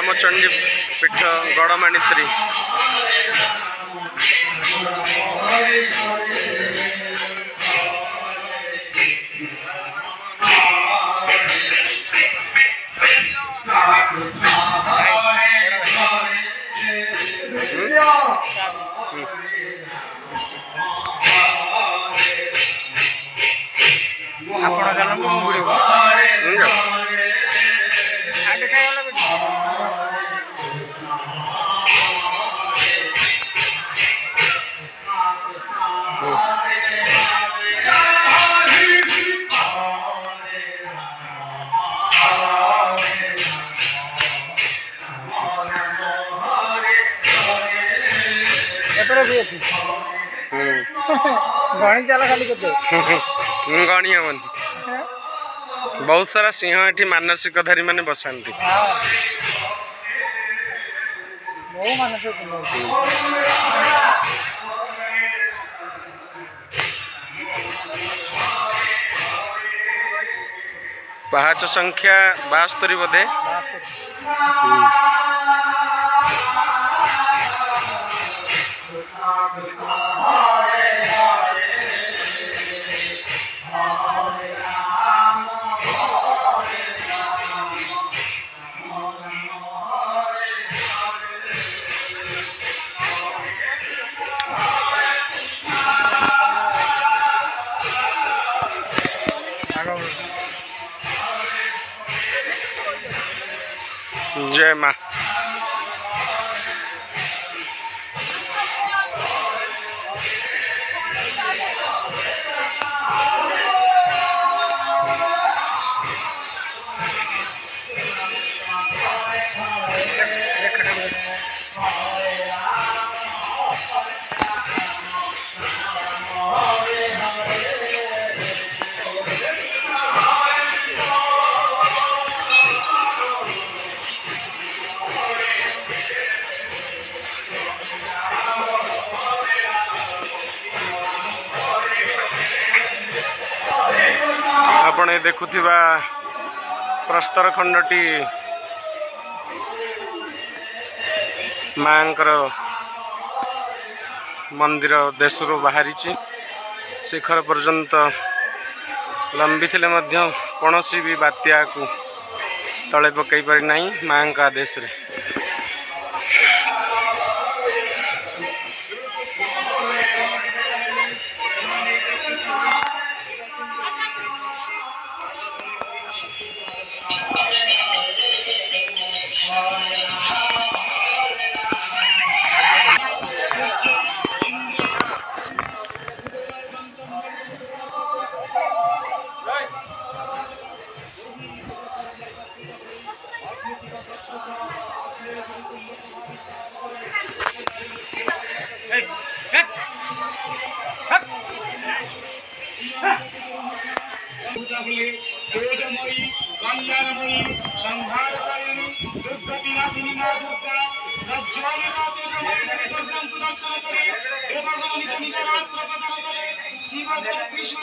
रामचंडी पीठ गड़माणीश्री गणी चला खाली गणी हम बहुत सारा सिंह ये मानसिकधारी माने बसाती पहाच संख्या 72 बोधे जय माँ आपण देखुथिबा प्रस्तर खंडटी मांकर मंदिर देशरू बाहरी शिखर पर्यंत लंबी थिले मध्य कौनसी भी बात्या को तले पकई पारि नहीं मां का आदेश रे। तेजमयी कल्याणमयी संहारकारिणी दुर्गतिनाशिनी मां दुर्गा रज्ज्वालिका तेजमयी देवी दुर्गां दर्शन करे देवगण निज निज रात्र प्रदान करे शिव दले कृष्ण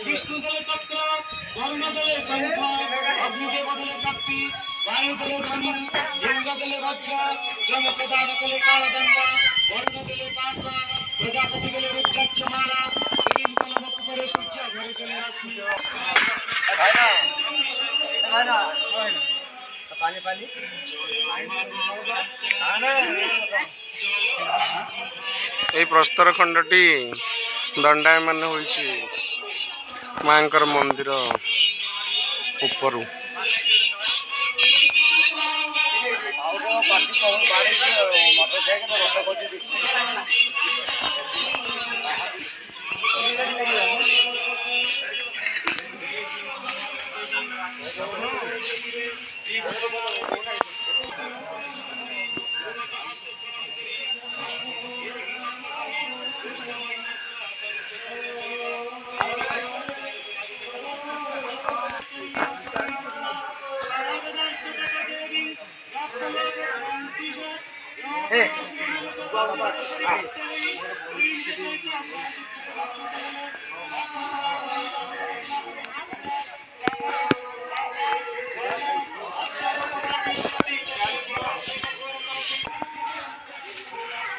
विष्णु दले चक्र वरुण दले शंख अग्निदेव दले शक्ति वायु दले धनु इंद्र दले वज्र जम प्रदान दले कालदंड वरुण दले पाश प्रजापति दले रुद्राक्ष माला तीन कलम पर सूर्य घर दले रश्मि पानी पानी ये प्रस्तर खंडटी दंडायमान होइछि मांकर मंदिर ऊपर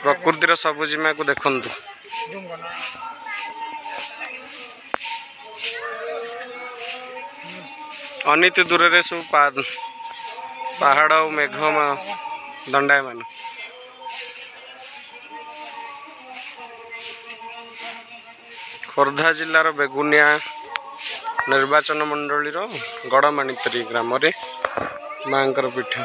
प्रकृतिर सबुजिमा को देखंतु अनित दूर रे सब पहाड़ और मेघ दंडायमान खोर्धा जिलार बेगुनिया निर्वाचन मंडली गड़माणितरी ग्राम रे मांकर पीठ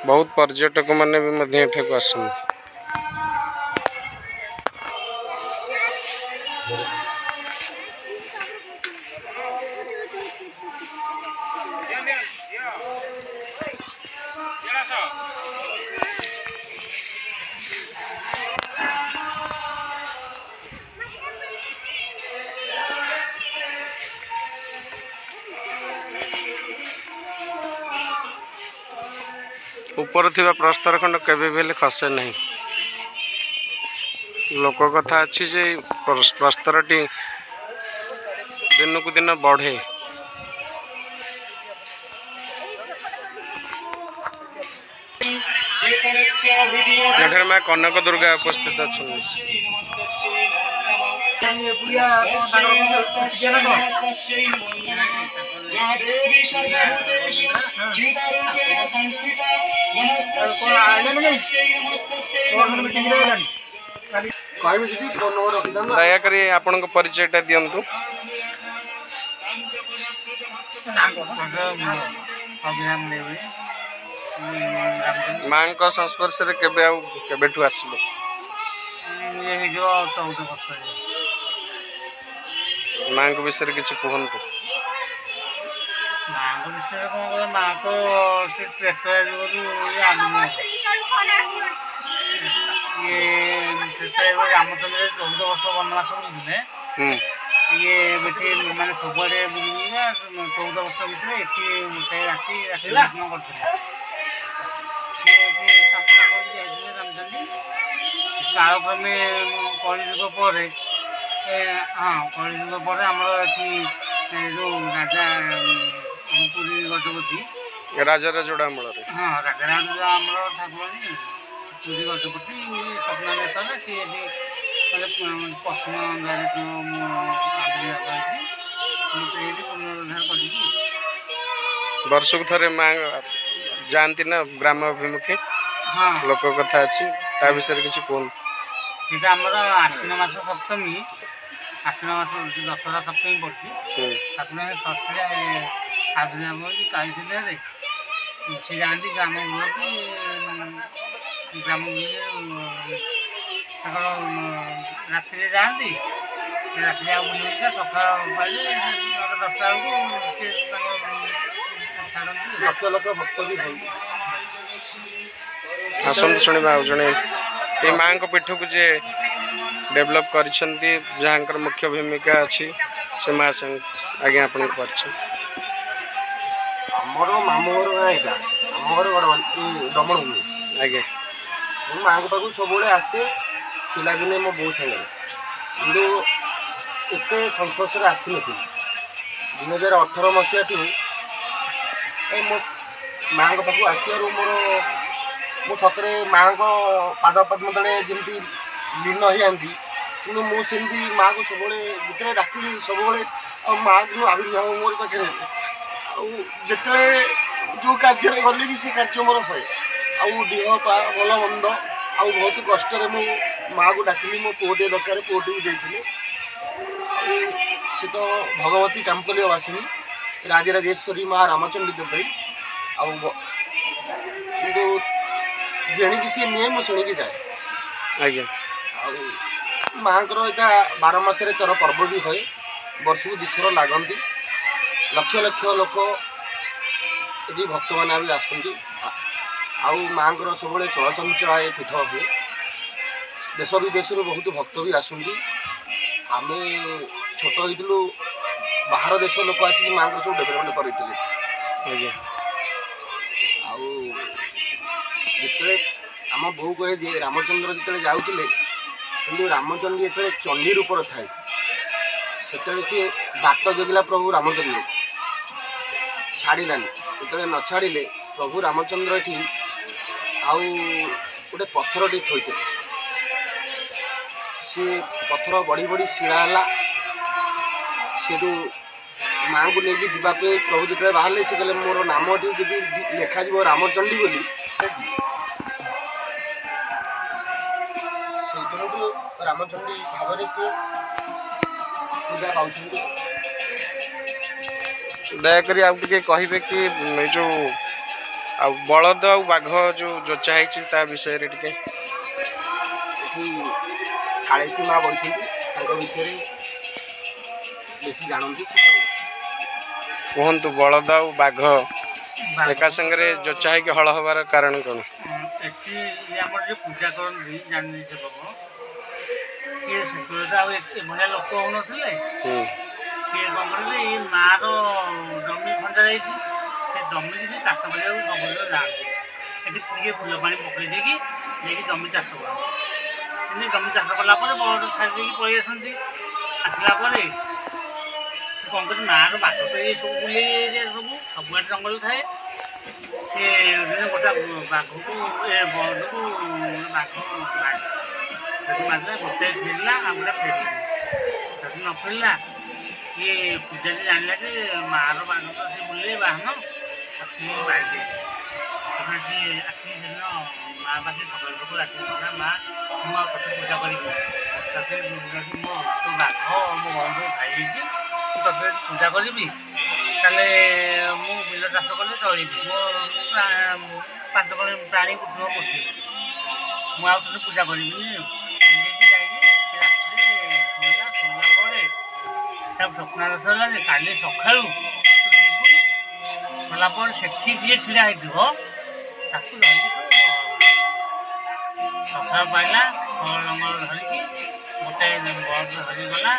बहुत पर्यटक माने भी मध्य एठाकु आसन ऊपर थिबा प्रस्तर खंड केबे भी खसे नहीं लोक कथा अच्छी जे प्रस्तरटी दिन को दिन बढ़े एठार माँ कनक दुर्गा उपस्थित अच्छा दयाकोरी आपण परिचयटा दिंतु माँ संस्पर्श केबेठू आसिले माँ विषय किसी कहतु माँ विषय कौन माँ तो से ट्रैक्टर रामचंद्र 14 वर्ष वनवास बुझे ये बेटी माने सबुआड़े बुझे 14 वर्ष भर राति कालक्रमे कलिजुग पर हाँ कलिजुग पर आमर जो राजा पुरी गजपति राजा जोड़ा मूल हाँ राजा आमर ठाकुराणी पुरी गजपति स्वप्नादेश सी मैंने पश्चिम गाँव पुनरुद्धार कर वर्षक थरे माँ जानती ना ग्राम अभिमुखी हाँ लोक कथा अच्छी ता विषय किसी कहूँ सीटा आमर आश्विन मास सप्तमी आश्विन मास दशहरा सप्तमी पड़ी सप्तमी सस्ते साधुजा काली सी जाती ग्राम बुलती ग्राम राति जाती राति बुलूक सका पाइले 10टा लक्ष लक्ष भक्त भी आसत शुणा जड़े ये माँ पीठ को जे डेभलप कर मुख्य भूमिका अच्छी से माँ आगे आप आमर मामू घर गाँ यहाँ आम घर दमन भूमि आगे माँ पाक सब आसे पिलादिने मो बो सागर कि एत संस्पर्श आसी नी 2018 मसीहा मो माँ पाक आसवर मोर मो सतरे माँ पाद पद्म तले जमी लीन हो जाती कि मुझे माँ को सब जिते डाकिली सब माँ दिन आविर्भाव मोर पाखे जिते जो कार्य गली भी से कार्य मोर हुए आह पा भल मंद आउ बहुत कष्ट मो माँ को डाकिली मो पुटे दरकार पुटे भी देती सी तो भगवती कांपलिया वासिनी राजराजेश्वरी माँ रामचंडी देवी कि जेणिकी सी निए मु शुणिकी जाए आगे माँ को 12 मासरे 13 पर्व भी हुए वर्ष को 2 थर लगती लक्ष लक्ष लोक ये भक्त मैंने भी आसती माँ को सब चलचंचला ये पीठ हुए देश विदेश बहुत भक्त भी आसती आम छोट हो बाहर देश लोक आसिक माँ को सब डेभलपमेंट करते जिते आम बो कहे जे रामचंद्र जिते जाऊे कि रामचंद्र जो चंडी रूपर थाए से सी बाट जगिला प्रभु रामचंद्र ଛାଡ଼ିଲାନି। ଯେତେବେଳେ ନ ଛାଡ଼ିଲେ ପ୍ରଭୁ ରାମଚନ୍ଦ୍ର ଏଠି ଆଉ ଗୋଟେ ପଥରଟି ଥୋଇଥିଲେ। ସେ ପଥର ବଢ଼ି ବଢ଼ି ଶିଳା ହେଲା। ସେଠୁ ମାଆଙ୍କୁ ନେଇକି ଯିବା ପାଇଁ ପ୍ରଭୁ ଯେତେବେଳେ ବାହାରିଲେ ସେ କହିଲେ ମୋର ନାମଟି ଯଦି ଲେଖାଯିବ ରାମଚଣ୍ଡୀ ବୋଲି, ସେଇଦିନଠୁ ରାମଚଣ୍ଡୀ ଭାବରେ ସେ ପୂଜା ପାଉଛନ୍ତି। ଦୟାକରି ଆଉ ଟିକେ କହିବେ କି ଏଇ ଯୋଉ ଆଉ ବଳଦ ଆଉ ବାଘ ଯୋଉ ଯୋଚା ହେଇଛି ତା ବିଷୟରେ ଟିକେ। ଏଠି କାଳେଶୀ ମା ବସିଛନ୍ତି, ତାଙ୍କ ବିଷୟରେ ବେଶୀ ଜାଣନ୍ତି ସେ କହିବେ। କୁହନ୍ତୁ, ବଳଦ ଆଉ ବାଘ ଏକା ସାଙ୍ଗରେ ଯୋଚା ହେଇକି ହଳ ହବାର କାରଣ କ'ଣ? ଏଠି ଆମର ଯେଉଁ ପୂଜା କରନ୍ତି ଜାନି ସେବକ, ସିଏ ସେତେବେଳେ ଆଉ ଏଭଳିଆ ଲୋକ ହଉନଥିଲେ। ସିଏ କ'ଣ କରିବେ, ଏଇ ମାଆର ଜମି ଖଞ୍ଜା ଯାଇଛି, ସେ ଜମିକି ସେ ଚାଷ କରିବାକୁ ସବୁବେଳେ ଯାଆନ୍ତି। ଏଠି ଟିକେ ଫୁଲ ପାଣି ପକେଇ ଦେଇକି ଯାଇକି ଜମି ଚାଷ କରନ୍ତି। ସେମିତି ଜମି ଚାଷ କଲା ପରେ ବଳଦ ଛାଡ଼ି ଦେଇକି ପଳେଇ ଆସନ୍ତି। ଆସିଲା ପରେ କ'ଣ କରି ମାଆର ବାଘ ତ ଏ ସବୁ ବୁଲେଇ ସବୁଆଡ଼େ ଜଙ୍ଗଲ ଥାଏ। ସେ ଗୋଟେ ବାଘକୁ ବଳଦକୁ ବାଘ ଯଦି ମାରିଲା, ଗୋଟେ ଫେରିଲା ଆଉ ଗୋଟେ ଫେରିଲା। ଯଦି ନ ଫେରିଲା, ସିଏ ପୂଜାରୀ ଜାଣିଲା ଯେ ମାଆର ବାଘ ତ ସେ ବୁଲେଇ ବାହନ, ସିଏ ମାରିଦେଇଛି। ସିଏ ଆସିକି ସେଦିନ ମାଆ ପାଖରେ ସକାଳୁ ରାତି କହିଲା, ମା ମୁଁ ଆଉ ତୋତେ ପୂଜା କରିବି, ତୋତେ ମୋ ତୋ ବାଘ ମୋ ବଳଦ ଖାଇ ଦେଇଛି, ମୁଁ ତୋତେ ପୂଜା କରିବି, ତାହେଲେ ମୁଁ ବିଲ ଚାଷ କଲେ ଚଳିବି, ମୋ 5 ପ୍ରାଣୀ କୁଟୁମ୍ବ ପୋଷିବି, ମୁଁ ଆଉ ତୋତେ ପୂଜା କରିବିନି। ଏମିତି ଯାଇକି ରାତିରେ ଶୋଇଲା ପରେ ତାକୁ ସ୍ୱପ୍ନାଦେଶ ହେଲା ଯେ କାଲି ସକାଳୁ ତୁ ଯିବୁ, ଗଲା ପରେ ସେଠି ଯିଏ ଛିଡ଼ା ହେଇଥିବ ତାକୁ ଧରିକି ତୁ ସକାଳ ପାଇଲା ଫଳ ଲଙ୍ଗଳ ଧରିକି ଗୋଟେ ବଳଦ ଧରିକି ଗଲା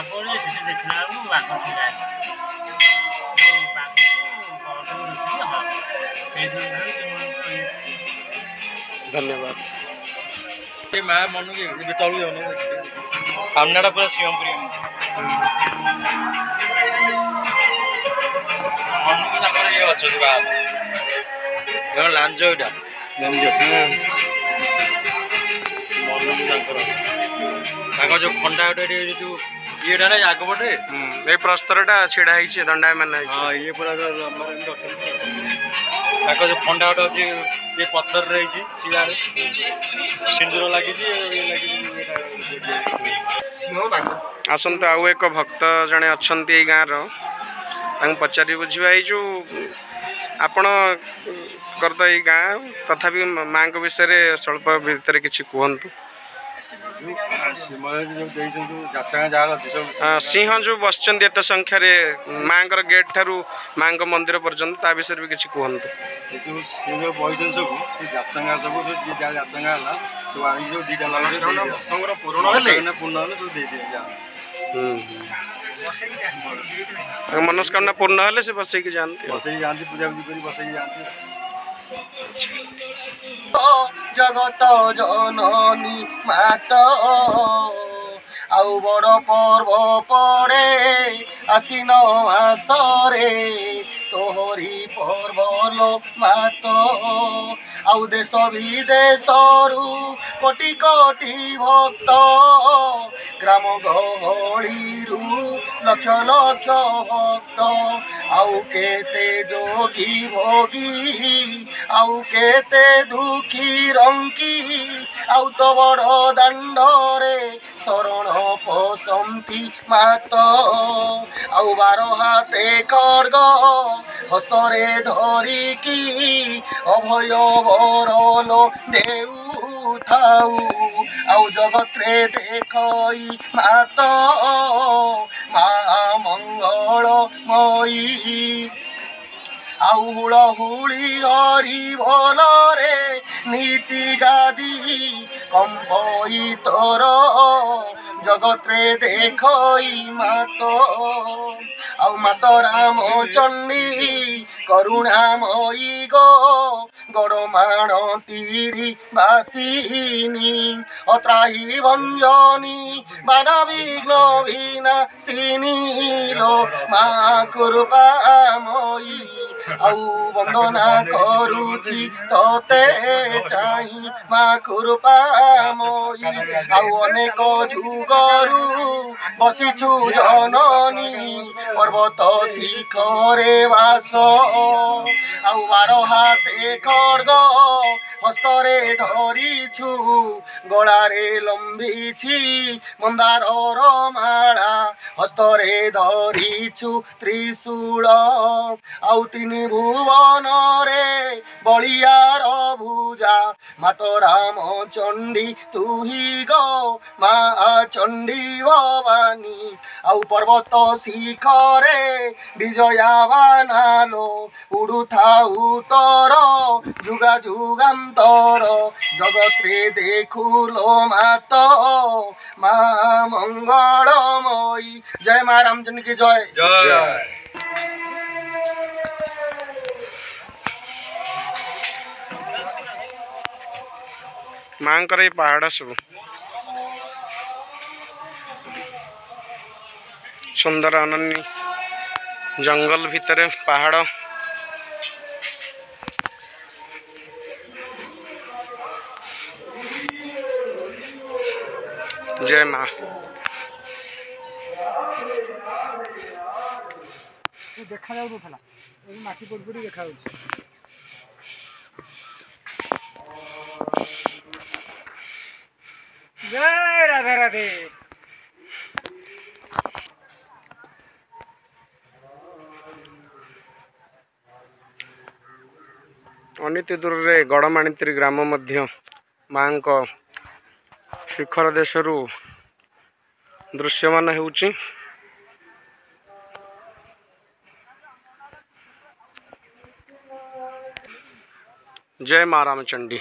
ପରେ ସେଠି ଦେଖିଲା ବେଳକୁ ବାଘ ଛିଡ଼ା ହେଲା। ଧନ୍ୟବାଦ। ମା ମନକୁ ଏବେ ତଳୁ ଯାଉନ, ସାମ୍ନାଟା ପୁରା ସିଂହପୁରୀ ମନକୁ ତାଙ୍କର ଇଏ ଅଛନ୍ତି ବାହାରୁ ଲାଞ୍ଜ ଏଇଟା ମନକୁ ତାଙ୍କର ଯୋଉ ଖଣ୍ଡା ଗୋଟେ ଏଠି ଯୋଉ ଇଏଟା ନା ଆଗପଟେ ଏଇ ପ୍ରସ୍ତରଟା ଛିଡ଼ା ହେଇଛି ଦଣ୍ଡାୟମାନ ହେଇଛି। ହଁ, ଇଏ ପୁରା ତାଙ୍କ ଯୋଉ ଖଣ୍ଡା ଗୋଟେ ଅଛି ଇଏ ପଥରରେ ହେଇଛି, ଶିଳାରେ ସିନ୍ଦୁର ଲାଗିଛି, ଇଏ ଲାଗିଛି। ଆସନ୍ତୁ, ଆଉ ଏକ ଭକ୍ତ ଜଣେ ଅଛନ୍ତି ଏଇ ଗାଁର, ତାଙ୍କୁ ପଚାରି ବୁଝିବା। ଏଇ ଯୋଉ ଆପଣଙ୍କର ତ ଏଇ ଗାଁ, ତଥାପି ମାଆଙ୍କ ବିଷୟରେ ସ୍ୱଳ୍ପ ଭିତରେ କିଛି କୁହନ୍ତୁ। ସିଂହ ଯୋଉ ବସିଛନ୍ତି ଏତେ ସଂଖ୍ୟାରେ ମାଆଙ୍କର ଗେଟ୍ ଠାରୁ ମାଆଙ୍କ ମନ୍ଦିର ପର୍ଯ୍ୟନ୍ତ, ତା ବିଷୟରେ ବି କିଛି କୁହନ୍ତୁ। ସେ ଯୋଉ ସିଂହ ବସିଛନ୍ତି ସବୁ ଯାଚଙ୍ଗା, ସବୁ ଯିଏ ଯାହା ଯାଚଙ୍ଗା ହେଲା ସବୁ ଆଣିକି ଯୋଉ ଦିଟା ପୂର୍ଣ୍ଣ ହେଲେ ସବୁ ଦେଇଦିଅନ୍ତି। ମନସ୍କାମନା ପୂର୍ଣ୍ଣ ହେଲେ ସେ ବସେଇକି ଯାଆନ୍ତି, ପୂଜାପୂଜି କରି ବସେଇକି ଯାଆନ୍ତି। ଜଗତ ଜନନୀ ମାତ ଆଉ ବଡ଼ ପର୍ବ ପଡ଼େ ଆଶ୍ଵିନ ମାସରେ, ତୋହରି ପର୍ବ ଲୋ ମାତ। ଆଉ ଦେଶ ବିଦେଶରୁ କୋଟି କୋଟି ଭକ୍ତ, ଗ୍ରାମ ଗହଳିରୁ ଲକ୍ଷ ଲକ୍ଷ ଭକ୍ତ, ଆଉ କେତେ ଯୋଗୀ ଭୋଗୀ, ଆଉ କେତେ ଦୁଃଖୀ ରଙ୍କି, ଆଉ ତ ବଡ଼ ଦାଣ୍ଡରେ ଶରଣ ପଶନ୍ତି ମାତ। ଆଉ 12 ହାତେ ଖଡ୍ଗ ହସ୍ତରେ ଧରିକି ଅଭୟ ବରଲୋ ଦେଉଥାଉ, ଆଉ ଜଗତରେ ଦେଖଇ ମାତ ମା ମଙ୍ଗଳମୟୀ। ଆଉ ହୁଳହୁଳି ହରି ବୋଲରେ ନୀତି ଗାଦି କମ୍ପଇ ତୋର जगत्रे देखई मात आउ मात राम चंडी करुणामयी गो गड़माण तीरी बासिनी अत्राही भंजनी बाधा विघ्न विनाशिनी लो मा कृपामयी आउ वंदना करुछि तोते चाहि मा कृपामयी आउ अनेक जुगरु बसिछु जननी पर्वत शिखरे वास आउ 12 हाते खड्ग हस्तरे धरिछु गलारे लंबिछि मंदारर माला हस्तरे धरिछु त्रिशूल आउ 3 भुवन रे बलियार भुजा मात राम चंडी तुही गो मा चंडी भवानी आउ पर्वत शिखरे विजयावानालो उड़ुथाउ तोर जुगा जुगान्तर जगत्रे देखुलो मात मा मंगलमयी। जय मा रामचंद्र की जय। मांकर ये पहाड़ सब सुंदर अनन्य जंगल भितर पहाड़ जय माँ। देखा जाऊला माटी पड़ी देखा जय राधे राधे। अनिति दूर रे गड़माणित्री ग्राम मध्य माँ शिखर देशरू दृश्यमान होउची। जय माँ रामचंडी।